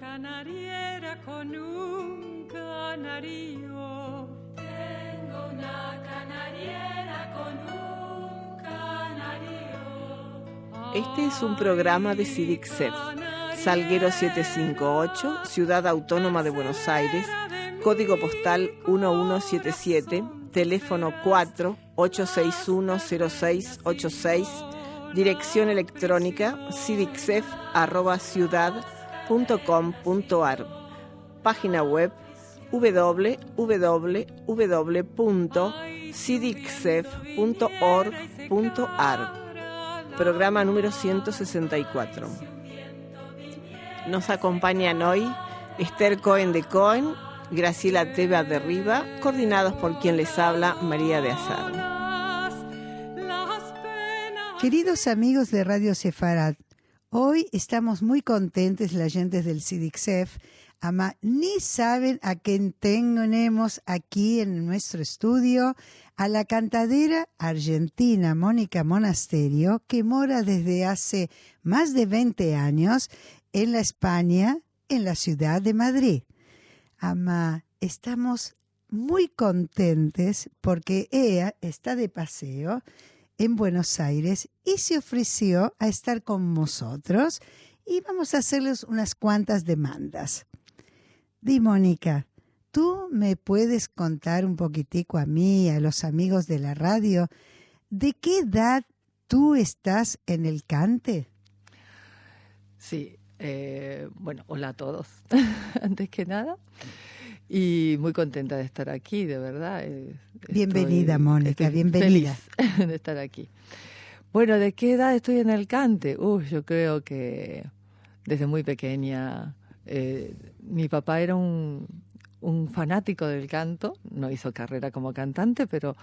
canariera con un canario. Tengo una canariera con un canario. Este es un programa de CIDICSEF, Salguero 758, Ciudad Autónoma de Buenos Aires, código postal 1177, teléfono 4-861-0686, dirección electrónica cidicsef@ciudad.com.ar, página web www.cidicsef.org.ar. Programa número 164. Nos acompañan hoy Esther Cohen de Cohen, Graciela Teba de Riva, coordinados por quien les habla, María de Azar. Queridos amigos de Radio Sefarad, hoy estamos muy contentos las gentes del CIDICSEF, ama ni saben a quién tenemos aquí en nuestro estudio, a la cantadera argentina Mónica Monasterio, que mora desde hace más de 20 años en la España, en la ciudad de Madrid. Ama, estamos muy contentos porque ella está de paseo en Buenos Aires y se ofreció a estar con nosotros y vamos a hacerles unas cuantas demandas. Di, Mónica, ¿tú me puedes contar un poquitico a mí y a los amigos de la radio de qué edad tú estás en el cante? Sí, bueno, hola a todos, antes que nada, y muy contenta de estar aquí, de verdad. Bienvenida, Mónica, bienvenida. Feliz de estar aquí. Bueno, ¿de qué edad estoy en el cante? Yo creo que desde muy pequeña. Mi papá era un fanático del canto, no hizo carrera como cantante, pero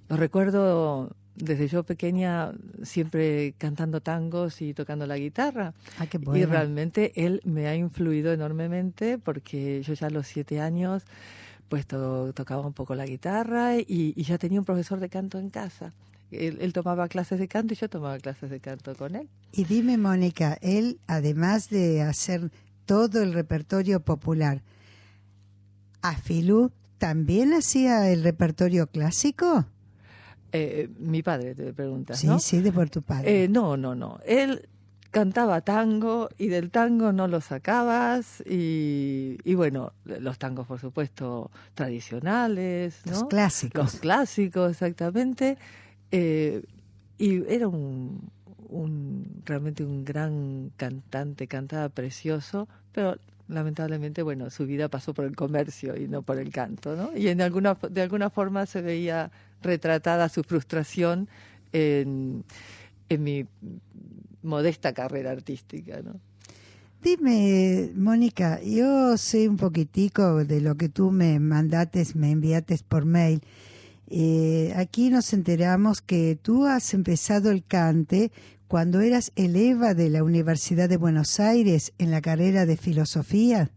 lo recuerdo desde yo pequeña siempre cantando tangos y tocando la guitarra. Ah, qué bueno. Y realmente él me ha influido enormemente porque yo ya a los 7 años pues tocaba un poco la guitarra y ya tenía un profesor de canto en casa. Él tomaba clases de canto y yo tomaba clases de canto con él. Y dime, Mónica, él, además de hacer todo el repertorio popular, ¿Afilú también hacía el repertorio clásico? Mi padre, te preguntas, sí, ¿no? Sí, de por tu padre. No. Él cantaba tango y del tango no lo sacabas y bueno, los tangos, por supuesto, tradicionales, ¿no? Los clásicos. Los clásicos, exactamente. Y era realmente un gran cantante, cantaba precioso, pero lamentablemente, bueno, su vida pasó por el comercio y no por el canto, ¿no? Y de alguna forma se veía retratada su frustración en mi modesta carrera artística, ¿no? Dime, Mónica, yo sé un poquitico de lo que tú me enviates por mail. Aquí nos enteramos que tú has empezado el cante cuando eras eleva de la Universidad de Buenos Aires en la carrera de filosofía.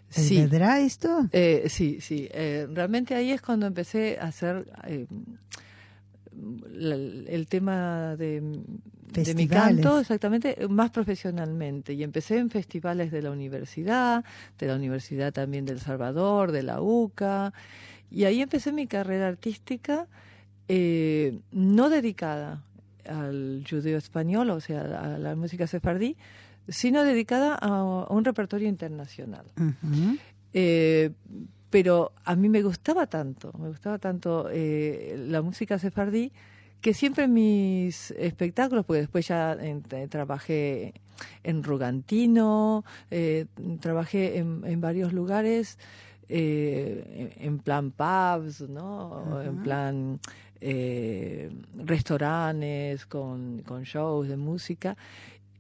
¿Es Sí. verdad esto? Sí. Realmente ahí es cuando empecé a hacer el tema de mi canto, exactamente, más profesionalmente. Y empecé en festivales de la universidad también de El Salvador, de la UCA. Y ahí empecé mi carrera artística, no dedicada al judeo español, o sea, a la música sefardí, sino dedicada a un repertorio internacional. Uh-huh. Pero a mí me gustaba tanto la música sefardí, que siempre en mis espectáculos, porque después ya trabajé en Rugantino, trabajé en varios lugares, en plan pubs, ¿no? Uh-huh. En plan restaurantes con shows de música,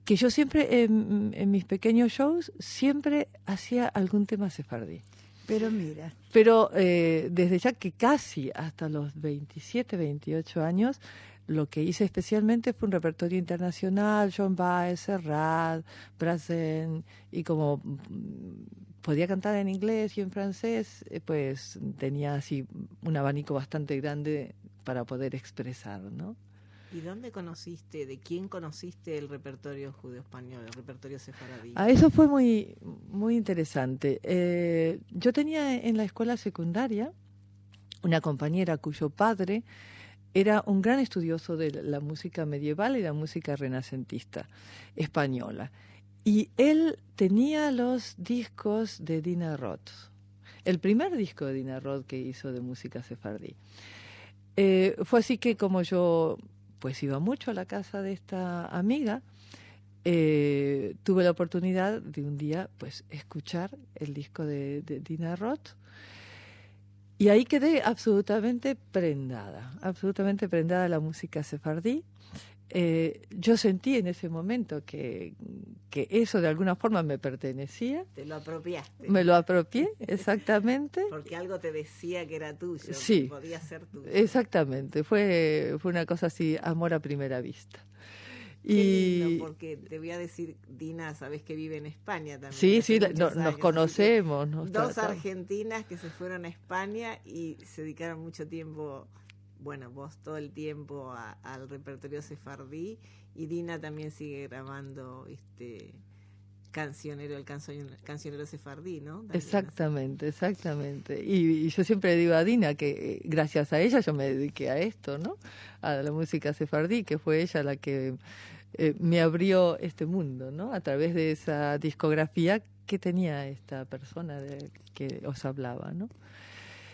que yo siempre en mis pequeños shows siempre hacía algún tema sefardí. Pero mira. Pero desde ya que casi hasta los 27, 28 años, lo que hice especialmente fue un repertorio internacional, Joan Baez, Serrat, Brassens, y como podía cantar en inglés y en francés, pues tenía así un abanico bastante grande para poder expresar, ¿no? ¿Y dónde conociste, de quién conociste el repertorio judeo-español, el repertorio sefaradí? Eso fue muy, muy interesante. Yo tenía en la escuela secundaria una compañera cuyo padre era un gran estudioso de la música medieval y la música renacentista española. Y él tenía los discos de Dina Roth, el primer disco de Dina Roth que hizo de música sefardí. Fue así que como yo pues iba mucho a la casa de esta amiga, tuve la oportunidad de un día pues escuchar el disco de Dina Roth. Y ahí quedé absolutamente prendada de la música sefardí. Yo sentí en ese momento que eso de alguna forma me pertenecía. Te lo apropiaste. Me lo apropié, exactamente. Porque algo te decía que era tuyo, sí, que podía ser tuyo. Exactamente, fue una cosa así, amor a primera vista. Qué lindo, porque te voy a decir, Dina, sabes que vive en España también. Sí, nos conocemos. Dos argentinas que se fueron a España y se dedicaron mucho tiempo, bueno, vos todo el tiempo al repertorio sefardí, y Dina también sigue grabando el cancionero sefardí, ¿no? También Exactamente. Y yo siempre digo a Dina que gracias a ella yo me dediqué a esto, ¿no? A la música sefardí, que fue ella la que me abrió este mundo, ¿no? A través de esa discografía que tenía esta persona de que os hablaba, ¿no?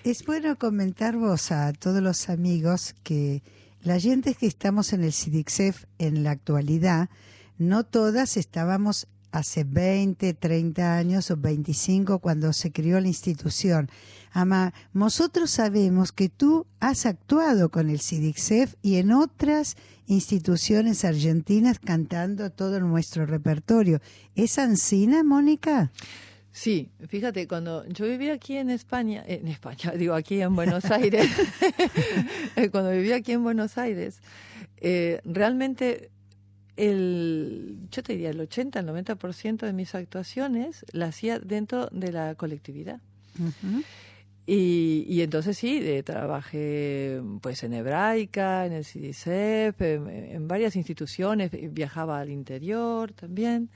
Es bueno comentar vos a todos los amigos que la gente que estamos en el CIDICSEF en la actualidad, no todas estábamos hace 20, 30 años o 25 cuando se creó la institución. Ama, nosotros sabemos que tú has actuado con el CIDICSEF y en otras instituciones argentinas cantando todo nuestro repertorio. ¿Es ansina, Mónica? Sí, fíjate, cuando yo vivía aquí en España, aquí en Buenos Aires, cuando vivía aquí en Buenos Aires, realmente yo te diría el 80, el 90% de mis actuaciones las hacía dentro de la colectividad. Uh-huh. Y entonces sí, trabajé pues en Hebraica, en el CIDICSEF, en varias instituciones, viajaba al interior también.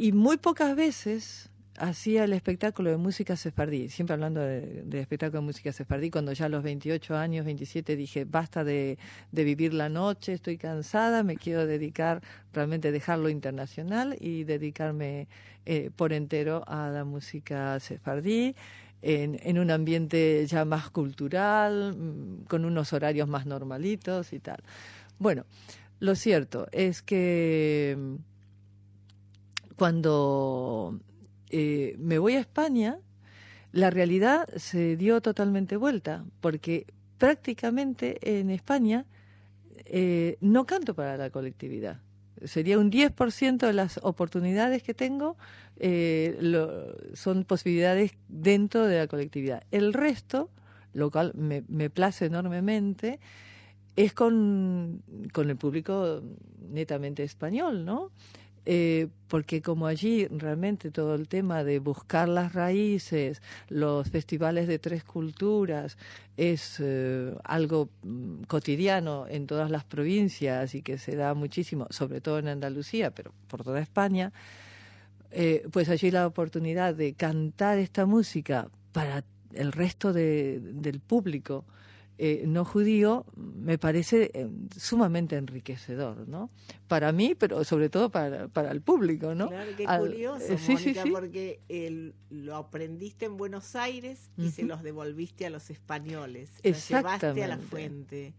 Y muy pocas veces hacía el espectáculo de música sefardí, siempre hablando de espectáculo de música sefardí, cuando ya a los 28 años, 27, dije, basta de vivir la noche, estoy cansada, me quiero dedicar, realmente dejar lo internacional y dedicarme por entero a la música sefardí, en un ambiente ya más cultural, con unos horarios más normalitos y tal. Bueno, lo cierto es que cuando me voy a España, la realidad se dio totalmente vuelta, porque prácticamente en España no canto para la colectividad. Sería un 10% de las oportunidades que tengo son posibilidades dentro de la colectividad. El resto, lo cual me place enormemente, es con el público netamente español, ¿no? Porque como allí realmente todo el tema de buscar las raíces, los festivales de tres culturas es algo cotidiano en todas las provincias y que se da muchísimo, sobre todo en Andalucía, pero por toda España, pues allí la oportunidad de cantar esta música para el resto del público no judío me parece sumamente enriquecedor, ¿no? Para mí, pero sobre todo para el público, ¿no? Claro, qué curioso, Mónica, sí. porque lo aprendiste en Buenos Aires y se los devolviste a los españoles. Exactamente. Los llevaste a la fuente.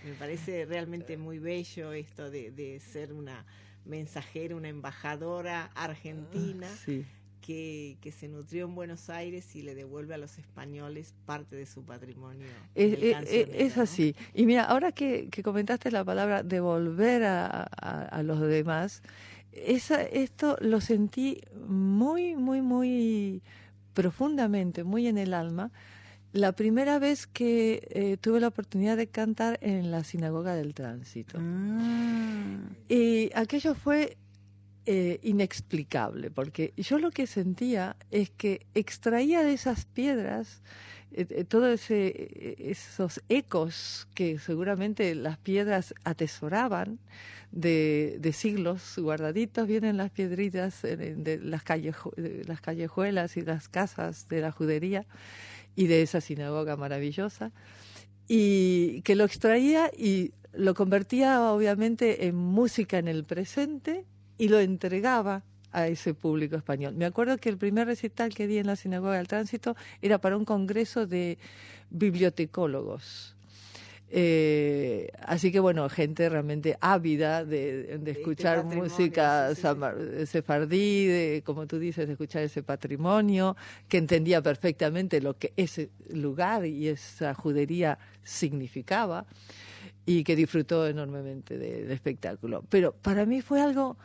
Me parece realmente muy bello esto de ser una mensajera, una embajadora argentina. Sí. Que se nutrió en Buenos Aires y le devuelve a los españoles parte de su patrocinio. Es así. ¿No? Y mira, ahora que comentaste la palabra devolver a los demás, esto lo sentí muy, muy, muy profundamente, muy en el alma, la primera vez que tuve la oportunidad de cantar en la Sinagoga del Tránsito. Y aquello fue inexplicable, porque yo lo que sentía es que extraía de esas piedras todos esos ecos que seguramente las piedras atesoraban de siglos guardaditos, vienen las piedritas de las callejuelas y las casas de la judería y de esa sinagoga maravillosa, y que lo extraía y lo convertía obviamente en música en el presente y lo entregaba a ese público español. Me acuerdo que el primer recital que di en la Sinagoga del Tránsito era para un congreso de bibliotecólogos. Así que bueno, gente realmente ávida de escuchar música sefardí, como tú dices, de escuchar ese patrimonio, que entendía perfectamente lo que ese lugar y esa judería significaba y que disfrutó enormemente del espectáculo. Pero para mí fue algo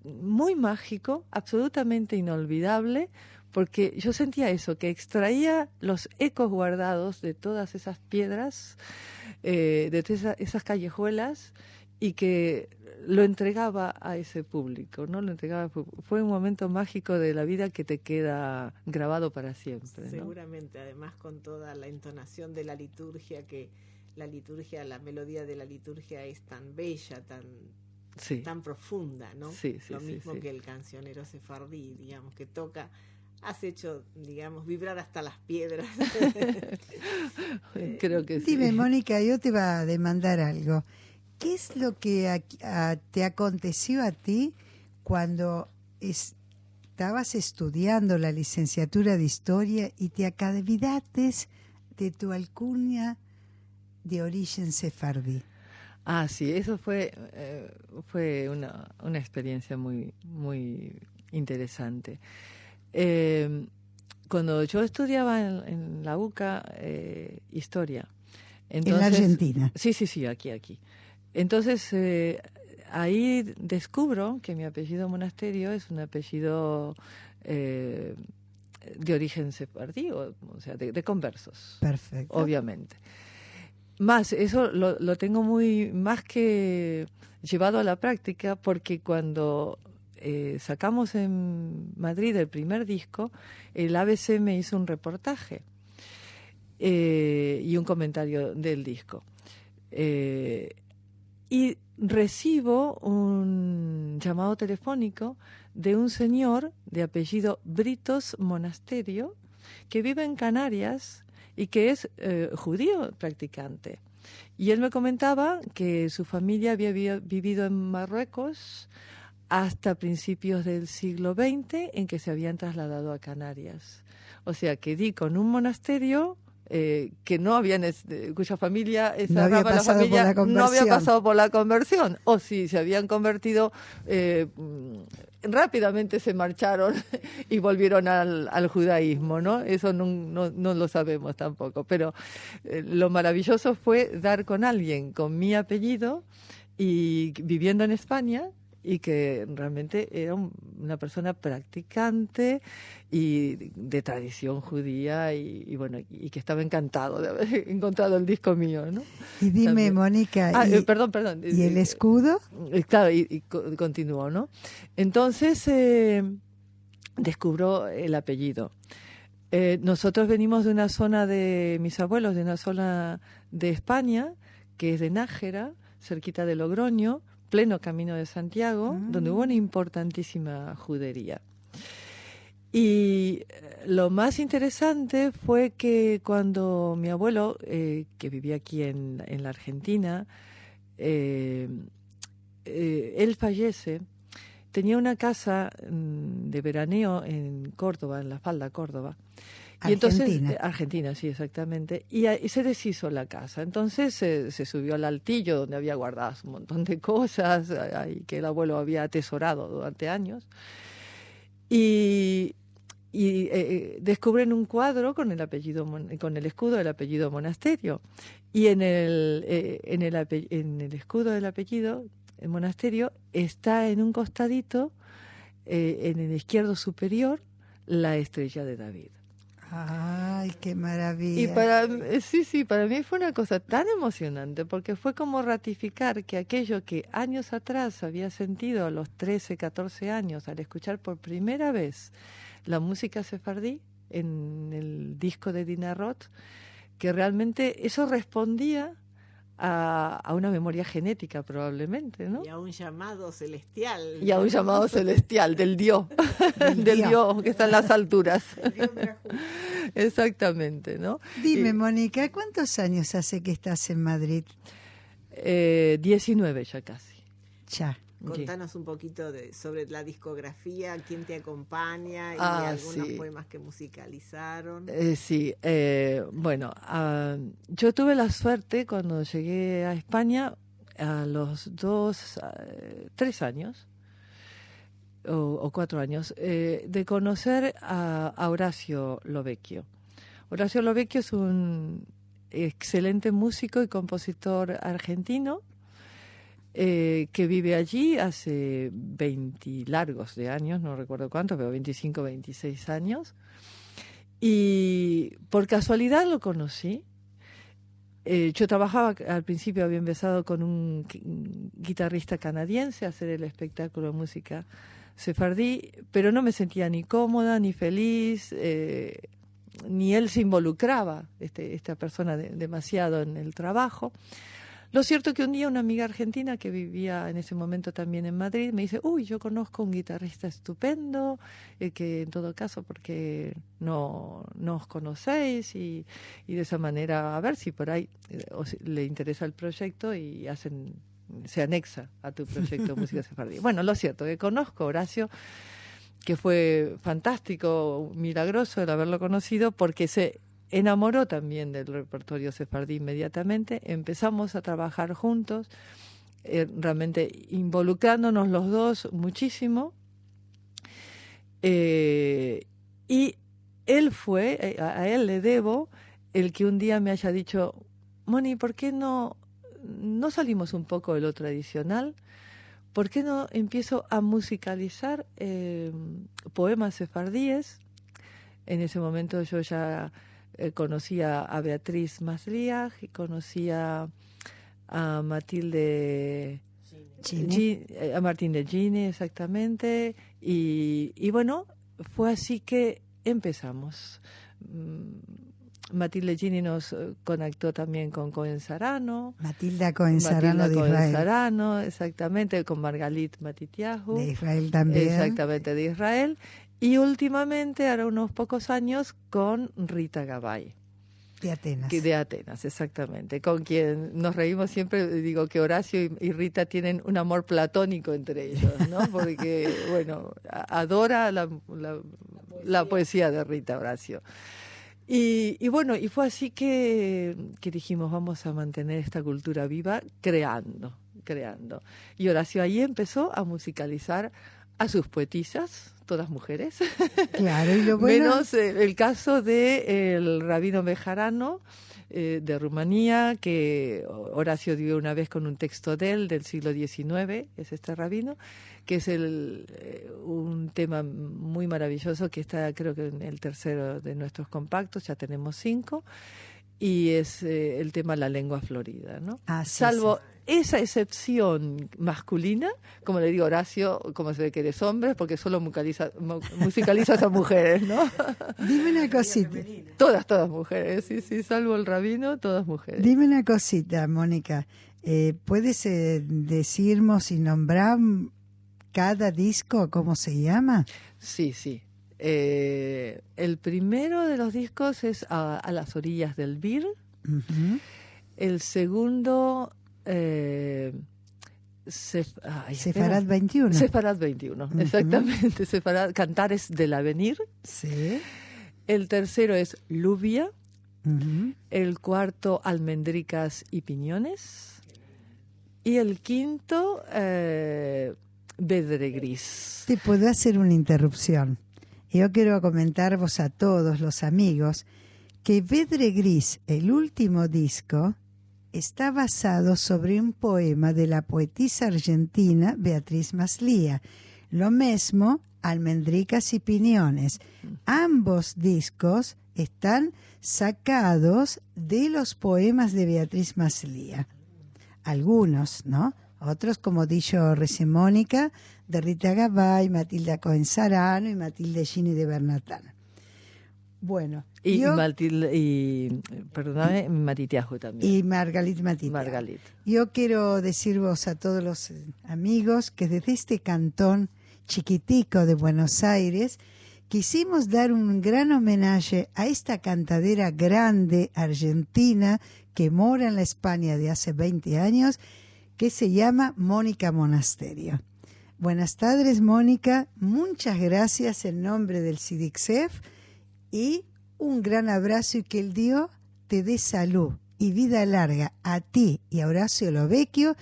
muy mágico, absolutamente inolvidable, porque yo sentía eso, que extraía los ecos guardados de todas esas piedras, de esas callejuelas, y que lo entregaba a ese público, ¿no? Fue un momento mágico de la vida que te queda grabado para siempre, ¿no? Seguramente, además con toda la entonación de la liturgia, que la melodía de la liturgia es tan bella, tan profunda, ¿no? Sí, lo mismo sí. Que el cancionero sefardí, digamos, que has hecho, digamos, vibrar hasta las piedras. Creo que sí. Dime, Mónica, yo te iba a demandar algo. ¿Qué es lo que te aconteció a ti cuando estabas estudiando la licenciatura de Historia y te acreditaste de tu alcurnia de origen sefardí? Ah, sí, eso fue una experiencia muy, muy interesante. Cuando yo estudiaba en la UCA Historia. Entonces, ¿En la Argentina? Sí, aquí. Entonces, ahí descubro que mi apellido Monasterio es un apellido de origen sefardí, o sea, de conversos. Perfecto. Obviamente. Más, eso lo tengo más que llevado a la práctica, porque cuando sacamos en Madrid el primer disco, el ABC me hizo un reportaje y un comentario del disco. Y recibo un llamado telefónico de un señor de apellido Britos Monasterio, que vive en Canarias y que es judío practicante. Y él me comentaba que su familia había vivido en Marruecos hasta principios del siglo XX, en que se habían trasladado a Canarias. O sea, que di con un monasterio que no habían, cuya familia, no había pasado por la conversión, o si se habían convertido, rápidamente se marcharon y volvieron al judaísmo, ¿no? Eso no lo sabemos tampoco, pero lo maravilloso fue dar con alguien con mi apellido y viviendo en España, y que realmente era una persona practicante y de tradición judía, y bueno, y que estaba encantado de haber encontrado el disco mío, ¿no? Y dime, también. Mónica, perdón. ¿Y el escudo? Claro, y continuó, ¿no? Entonces descubro el apellido. Nosotros venimos de una zona de mis abuelos, de una zona de España, que es de Nájera, cerquita de Logroño, pleno camino de Santiago, donde hubo una importantísima judería. Y lo más interesante fue que cuando mi abuelo, que vivía aquí en la Argentina, él fallece, tenía una casa de veraneo en Córdoba, en la falda Córdoba. Y entonces, Argentina, sí, exactamente. Y se deshizo la casa. Entonces se subió al altillo donde había guardado un montón de cosas que el abuelo había atesorado durante años. Y descubren un cuadro con el escudo del apellido Monasterio. Y en el escudo del apellido, el Monasterio, está en un costadito, en el izquierdo superior, la estrella de David. ¡Ay, qué maravilla! Y para mí fue una cosa tan emocionante, porque fue como ratificar que aquello que años atrás había sentido a los 13, 14 años al escuchar por primera vez la música sefardí, en el disco de Dina Roth, que realmente eso respondía a una memoria genética probablemente, ¿no? Y a un llamado celestial. Y a un llamado celestial, del Dios, del Dios que está en las alturas. Exactamente, ¿no? Dime, Mónica, ¿cuántos años hace que estás en Madrid? 19 ya casi. Ya. Contanos un poquito sobre la discografía, quién te acompaña y algunos poemas que musicalizaron. Bueno, yo tuve la suerte cuando llegué a España a los 3 años o 4 años de conocer a Horacio Lovecchio. Horacio Lovecchio es un excelente músico y compositor argentino que vive allí hace 20 largos de años, no recuerdo cuántos, pero 25, 26 años. Y por casualidad lo conocí. Yo trabajaba, al principio había empezado con un guitarrista canadiense a hacer el espectáculo de música sefardí, pero no me sentía ni cómoda, ni feliz, ni él se involucraba, esta persona, demasiado en el trabajo. Lo cierto es que un día una amiga argentina que vivía en ese momento también en Madrid me dice, yo conozco un guitarrista estupendo, que en todo caso, porque no os conocéis y de esa manera a ver si por ahí le interesa el proyecto y se anexa a tu proyecto de música sefardí. Bueno, lo cierto que conozco a Horacio, que fue fantástico, milagroso el haberlo conocido, porque se enamoró también del repertorio sefardí inmediatamente. Empezamos a trabajar juntos, realmente involucrándonos los dos muchísimo. Y él fue, a él le debo, el que un día me haya dicho, Moni, ¿por qué no salimos un poco de lo tradicional? ¿Por qué no empiezo a musicalizar poemas sefardíes? En ese momento yo ya conocía a Beatriz Masliach y conocía a Matilde a Martín de Gine, exactamente, y bueno, fue así que empezamos. Matilde Gini nos conectó también con Cohen Sarano. Matilda Cohen Sarano de Israel. Sarano, exactamente, con Margalit Matitiahu. De Israel también. Exactamente, de Israel. Y últimamente, ahora unos pocos años, con Rita Gabay. De Atenas. De Atenas, exactamente. Con quien nos reímos siempre, digo que Horacio y Rita tienen un amor platónico entre ellos, ¿no? Porque, bueno, adora la poesía de Rita, Horacio. Y bueno, y fue así que dijimos, vamos a mantener esta cultura viva creando. Y Horacio ahí empezó a musicalizar a sus poetisas, todas mujeres. Claro, y lo bueno... Menos el caso del rabino Bejarano de Rumanía, que Horacio dio una vez con un texto de él del siglo XIX, es este rabino, que es un tema muy maravilloso que está, creo que en el tercero de nuestros compactos, ya tenemos 5, y es el tema La lengua florida, ¿no? Salvo esa excepción masculina, como le digo Horacio, como se ve que eres hombre, porque solo musicalizas a mujeres, ¿no? Dime una cosita. Todas mujeres, sí, salvo el rabino, todas mujeres. Dime una cosita, Mónica. ¿Puedes decirnos y nombrar cada disco, cómo se llama? Sí. El primero de los discos es a las orillas del Bir. Uh-huh. El segundo... Sefarad 21. Sefarad 21, uh-huh. Exactamente. Cantares del Avenir. Sí. El tercero es Lluvia. Uh-huh. El cuarto, Almendricas y Piñones. Y el quinto, Vedre Gris. Te puedo hacer una interrupción. Yo quiero comentaros a todos los amigos que Vedre Gris, el último disco, está basado sobre un poema de la poetisa argentina Beatriz Masliach. Lo mismo, Almendricas y Piñones. Ambos discos están sacados de los poemas de Beatriz Masliach. Algunos, ¿no? Otros, como dijo recién Mónica, de Rita Gabay, Matilda Cohen Sarano y Matilde Gini de Bernatán. Bueno. Y perdóname, Matitiajo también. Y Margalit Matitiajo. Margalit. Yo quiero deciros a todos los amigos que desde este cantón chiquitico de Buenos Aires quisimos dar un gran homenaje a esta cantadera grande argentina que mora en la España de hace 20 años, que se llama Mónica Monasterio. Buenas tardes, Mónica. Muchas gracias en nombre del CIDICSEF y un gran abrazo y que el Dios te dé salud y vida larga a ti y a Horacio Lovecchio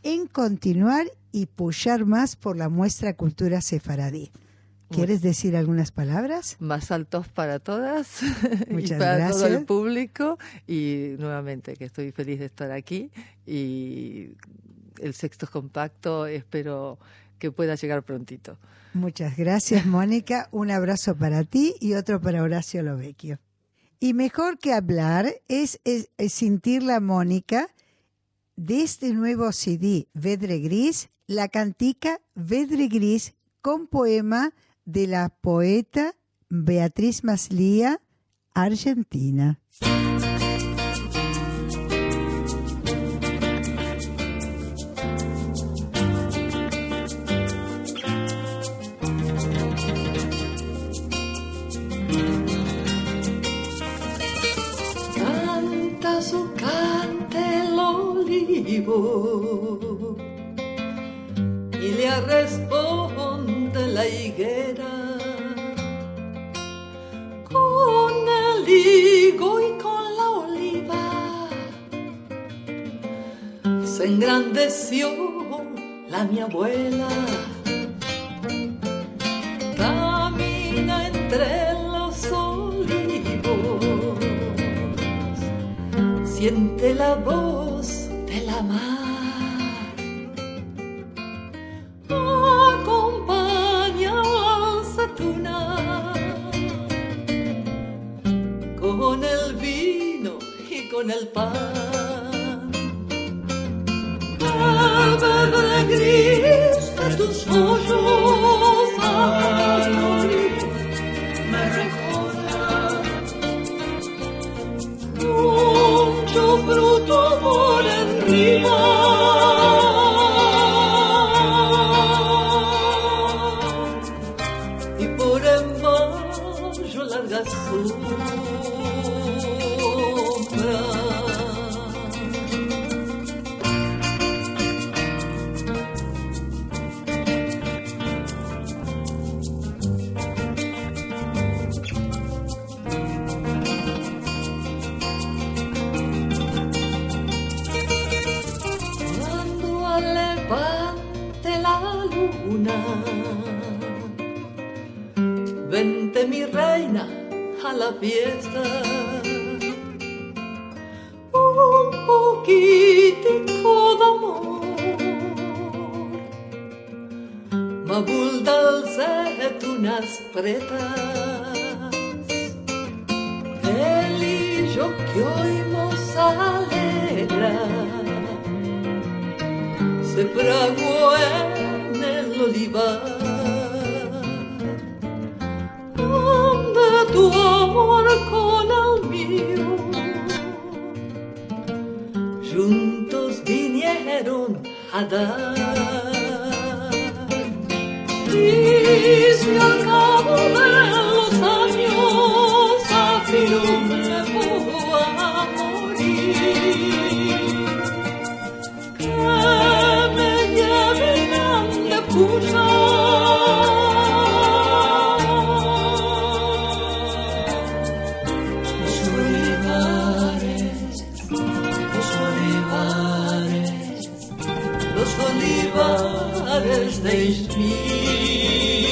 en continuar y pujar más por la muestra cultura sefaradí. ¿Quieres decir algunas palabras? Más altos para todas. Muchas y para gracias. todo el público. Y nuevamente que estoy feliz de estar aquí. Y el sexto compacto espero que pueda llegar prontito. Muchas gracias, Mónica. Un abrazo para ti y otro para Horacio Lovecchio. Y mejor que hablar es sentir la Mónica de este nuevo CD, Vedre Gris, la cantica Vedre Gris con poema de la poeta Beatriz Maslía, argentina. Canta su cante el olivo y le responde la higuera con el higo y con la oliva. Se engrandeció la mi abuela, camina entre los olivos, siente la voz de la mar. Con el vino y con el pan, el verde gris de tus ojos al morir me recuerda mucho fruto por arriba. Vente mi reina a la fiesta, un poquitico de amor, mabul d'alzetunas pretas, el hillo que hoy nos alegra, se fraguó en el olivar. Tu amor con el mío, juntos vinieron a dar, y si al cabo de los años al fin me voy a morir, que me lleven de puja. Olivares de Ismir.